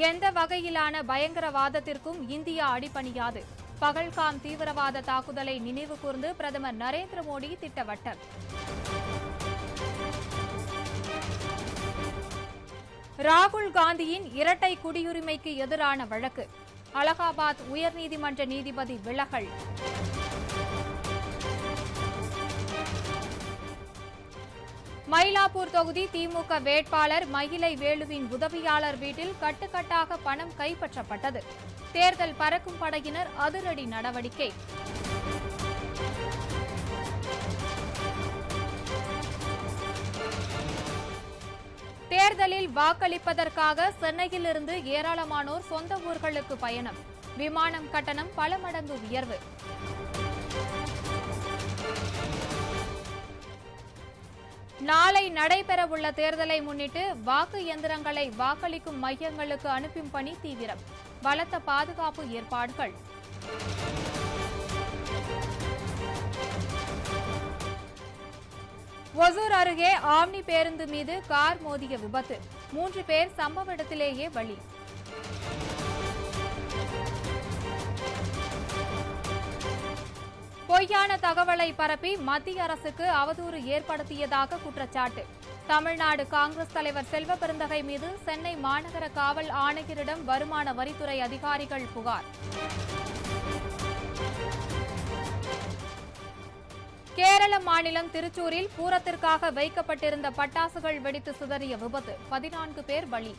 எந்த வகையிலான பயங்கரவாதத்திற்கும் இந்தியா அடிபணியாது. பகல்காம் தீவிரவாத தாக்குதலை நினைவு கூர்ந்து பிரதமர் நரேந்திர மோடி திட்டவட்டம். ராகுல் காந்தியின் இரட்டை குடியுரிமைக்கு எதிரான வழக்கு. அலகாபாத் உயர்நீதிமன்ற நீதிபதி விலகல். மயிலாப்பூர் தொகுதி திமுக வேட்பாளர் மயிலை வேலுவின் உதவியாளர் வீட்டில் கட்டுக்கட்டாக பணம் கைப்பற்றப்பட்டது. தேர்தல் பறக்கும் படையினர் அதிரடி நடவடிக்கை. தேர்தலில் வாக்களிப்பதற்காக சென்னையிலிருந்து ஏராளமானோர் சொந்த ஊர்களுக்கு பயணம். விமானம் கட்டணம் பல மடங்கு உயர்வு. நாளை நடைபெறவுள்ள தேர்தலை முன்னிட்டு வாக்கு இயந்திரங்களை வாக்களிக்கும் மையங்களுக்கு அனுப்பும் பணி தீவிரம். பலத்த பாதுகாப்பு ஏற்பாடுகள். ஒசூர் அருகே ஆம்னி பேருந்து மீது கார் மோதிய விபத்து. 3 பேர் சம்பவ இடத்திலேயே பலி. பொய்யான தகவலை பரப்பி மத்திய அரசுக்கு அவதூறு ஏற்படுத்தியதாக குற்றச்சாட்டு. தமிழ்நாடு காங்கிரஸ் தலைவர் செல்வ பெருந்தகை மீது சென்னை மாநகர காவல் ஆணையரிடம் வருமான வரித்துறை அதிகாரிகள் புகார். கேரள மாநிலம் திருச்சூரில் பூரத்திற்காக வைக்கப்பட்டிருந்த பட்டாசுகள் வெடித்து சிதறிய விபத்து. 14 பேர் பலி.